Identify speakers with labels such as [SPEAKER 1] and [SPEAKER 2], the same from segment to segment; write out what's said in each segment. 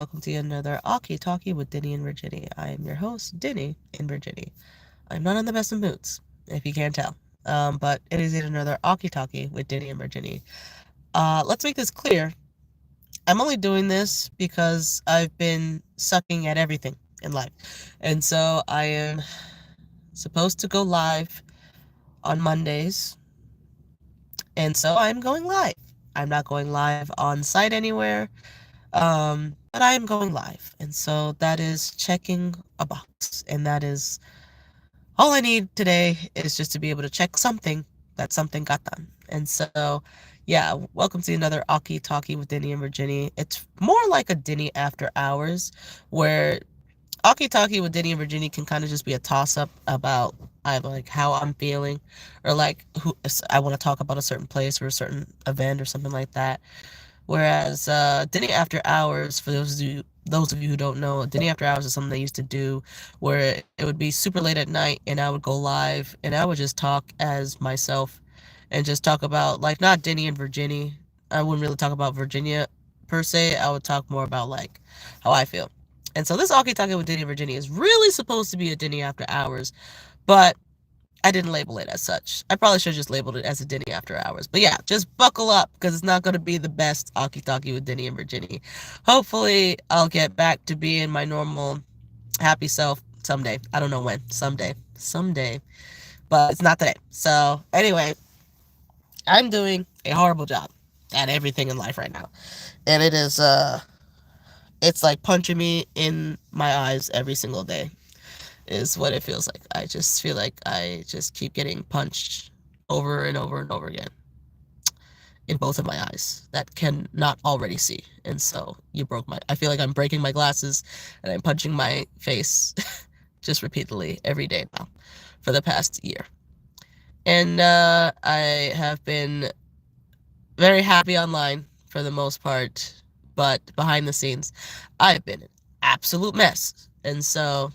[SPEAKER 1] welcome to another Awkkie Talkie with Dinnie and Virginnie. I am your host, Dinnie and Virginnie. I'm not in the best of moods, if you can't tell. But it is yet another Awkkie Talkie with Dinnie and Virginnie. Let's make this clear. I'm only doing this because I've been sucking at everything in life. And so I am supposed to go live on Mondays. And so I'm going live. I'm not going live on site anywhere. But I am going live, and so that is checking a box, and that is all I need today is just to be able to check something that something got done. And so, yeah, welcome to another Awkkie Talkie with Dinnie and Virginnie. It's more like a Dinnie after hours, where Awkkie Talkie with Dinnie and Virginnie can kind of just be a toss up about either like how I'm feeling, or like who I want to talk about a certain place or a certain event or something like that. Whereas Dinner After Hours, for those of you who don't know, Dinner After Hours is something I used to do where it would be super late at night and I would go live and I would just talk as myself and just talk about like not Dinny and Virginie. I wouldn't really talk about Virginia per se. I would talk more about like how I feel. And so this Awkkie Talking with Dinny and Virginie is really supposed to be a Dinny After Hours, but I didn't label it as such. I probably should have just labeled it as a Dinny After Hours. But yeah, just buckle up because it's not going to be the best Awkkie Talkie with Dinny and Virginie. Hopefully, I'll get back to being my normal happy self someday. I don't know when. Someday. Someday. But it's not today. So, anyway, I'm doing a horrible job at everything in life right now. And it's like punching me in my eyes every single day is what it feels like. I just feel like I just keep getting punched over and over and over again in both of my eyes that can not already see. And so I feel like I'm breaking my glasses and I'm punching my face just repeatedly every day now for the past year. And I have been very happy online for the most part, but behind the scenes, I've been an absolute mess. And so,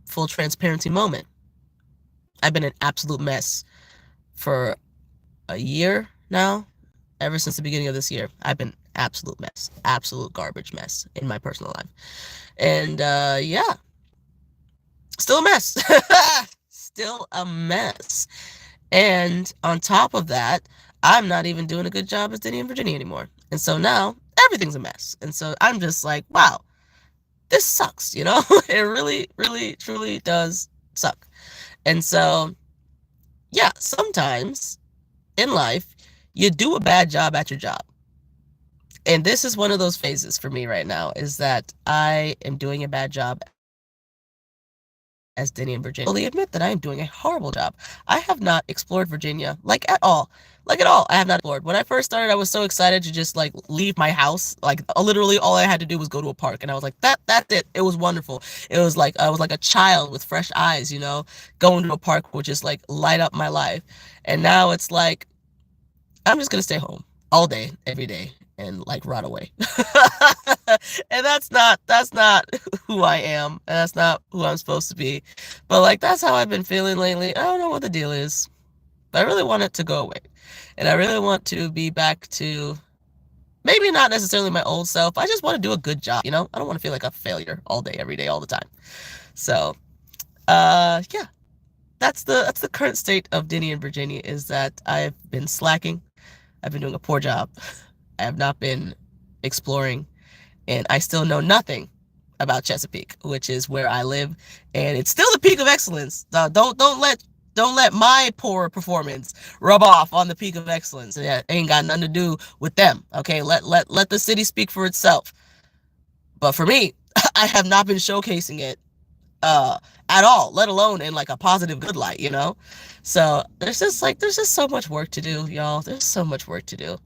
[SPEAKER 1] full transparency moment, I've been an absolute mess for a year now. Ever since the beginning of this year, I've been absolute mess, absolute garbage mess in my personal life. And yeah, still a mess. Still a mess. And on top of that, I'm not even doing a good job as Dinnie and Virginia anymore. And so now everything's a mess. And so I'm just like, wow, this sucks, you know? It really, really, truly does suck. And so, yeah, sometimes in life, you do a bad job at your job. And this is one of those phases for me right now, is that I am doing a bad job as Dinnie and Virginia. I fully admit that I am doing a horrible job. I have not explored Virginia, like at all. Like at all, I have not explored. When I first started, I was so excited to just like leave my house. Like literally all I had to do was go to a park. And I was like, that's it. It was wonderful. It was like I was like a child with fresh eyes, you know, going to a park would just like light up my life. And now it's like I'm just gonna stay home all day, every day, and like rot away. And that's not who I am, and that's not who I'm supposed to be. But like that's how I've been feeling lately. I don't know what the deal is, but I really want it to go away, and I really want to be back to maybe not necessarily my old self. I just want to do a good job. You know, I don't want to feel like a failure all day, every day, all the time. So, yeah, that's the current state of Dinnie and Virginia is that I've been slacking. I've been doing a poor job. I have not been exploring, and I still know nothing about Chesapeake, which is where I live, and it's still the peak of excellence. Don't let my poor performance rub off on the peak of excellence. It ain't got nothing to do with them. Okay, let the city speak for itself. But for me, I have not been showcasing it uh at all, let alone in like a positive good light, you know. So there's just so much work to do, y'all. There's so much work to do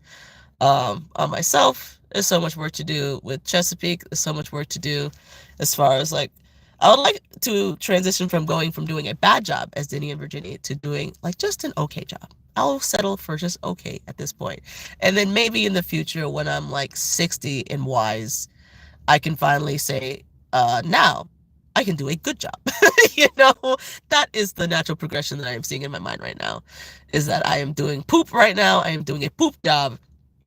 [SPEAKER 1] on myself. There's so much work to do with Chesapeake. There's so much work to do as far as like I would like to transition from going from doing a bad job as Dinnie and Virginia to doing like just an okay job. I'll settle for just okay at this point. And then maybe in the future when I'm like 60 and wise, I can finally say, now I can do a good job. You know, that is the natural progression that I am seeing in my mind right now, is that I am doing poop right now. I am doing a poop job,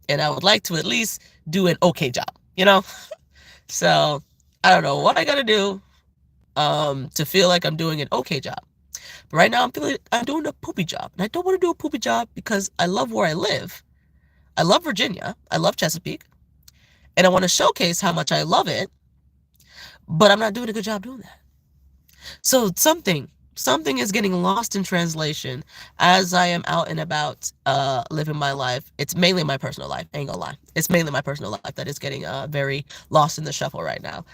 [SPEAKER 1] and I would like to at least do an okay job, you know? So I don't know what I gotta do to feel like I'm doing an okay job. But right now I'm feeling I'm doing a poopy job. And I don't want to do a poopy job because I love where I live. I love Virginia. I love Chesapeake. And I want to showcase how much I love it, but I'm not doing a good job doing that. So something is getting lost in translation as I am out and about living my life. It's mainly my personal life, I ain't gonna lie. It's mainly my personal life that is getting very lost in the shuffle right now.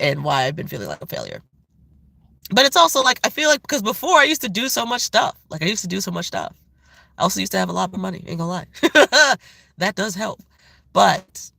[SPEAKER 1] And why I've been feeling like a failure. But it's also like I feel like because before I used to do so much stuff. Like I used to do so much stuff. I also used to have a lot more money, ain't gonna lie. That does help. But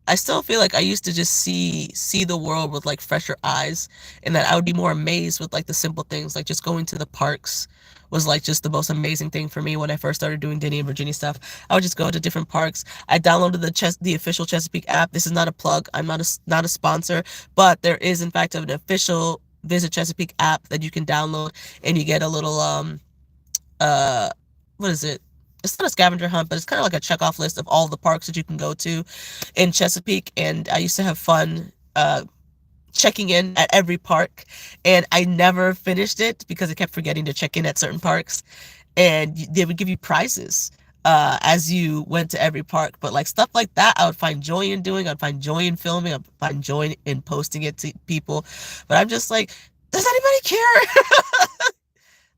[SPEAKER 1] I still feel like I used to just see the world with like fresher eyes, and that I would be more amazed with like the simple things, like just going to the parks was like just the most amazing thing for me when I first started doing Dinnie and Virginie stuff. I would just go to different parks. I downloaded the official Chesapeake app. This is not a plug. I'm not a sponsor, but there is in fact an official Visit Chesapeake app that you can download, and you get a little uh what is it? It's not a scavenger hunt, but it's kind of like a check off list of all the parks that you can go to in Chesapeake. And I used to have fun checking in at every park, and I never finished it because I kept forgetting to check in at certain parks, and they would give you prizes as you went to every park. But like stuff like that, I would find joy in doing. I'd find joy in filming. I'd find joy in posting it to people. But I'm just like, does anybody care?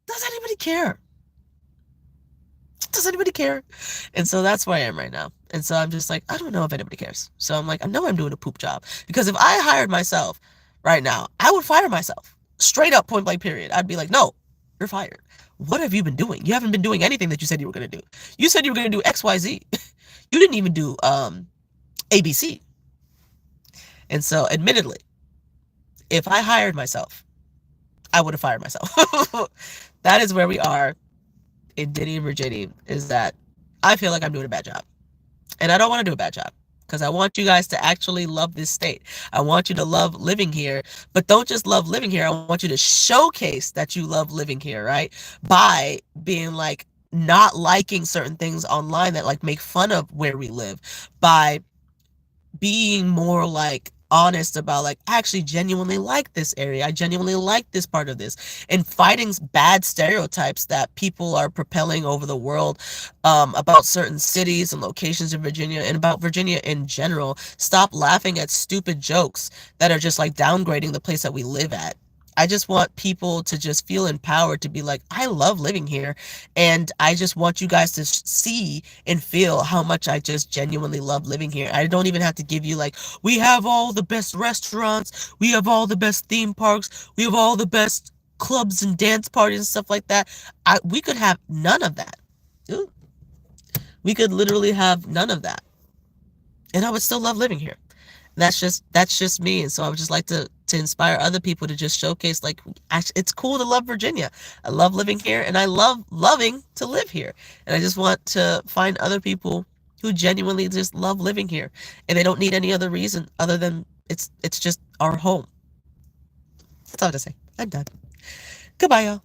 [SPEAKER 1] Does anybody care? Does anybody care? And so that's where I am right now. And so I'm just like, I don't know if anybody cares. So I'm like, I know I'm doing a poop job. Because if I hired myself right now, I would fire myself. Straight up, point blank, period. I'd be like, no, you're fired. What have you been doing? You haven't been doing anything that you said you were going to do. You said you were going to do XYZ. You didn't even do ABC. And so, admittedly, if I hired myself, I would have fired myself. That is where we are in Dinnie and Virginie, is that I feel like I'm doing a bad job. And I don't want to do a bad job because I want you guys to actually love this state. I want you to love living here, but don't just love living here. I want you to showcase that you love living here, right? By being like not liking certain things online that like make fun of where we live, by being more like honest about like I actually genuinely like this area. I genuinely like this part of this, and fighting bad stereotypes that people are propelling over the world about certain cities and locations in Virginia and about Virginia in general. Stop laughing at stupid jokes that are just like downgrading the place that we live at. I just want people to just feel empowered to be like, I love living here. And I just want you guys to see and feel how much I just genuinely love living here. I don't even have to give you like, we have all the best restaurants. We have all the best theme parks. We have all the best clubs and dance parties and stuff like that. We could have none of that. Ooh. We could literally have none of that. And I would still love living here. That's just me. And so I would just like to inspire other people to just showcase like it's cool to love Virginia. I love living here, and I love loving to live here. And I just want to find other people who genuinely just love living here, and they don't need any other reason other than it's just our home. That's all I have to say. I'm done. Goodbye, y'all.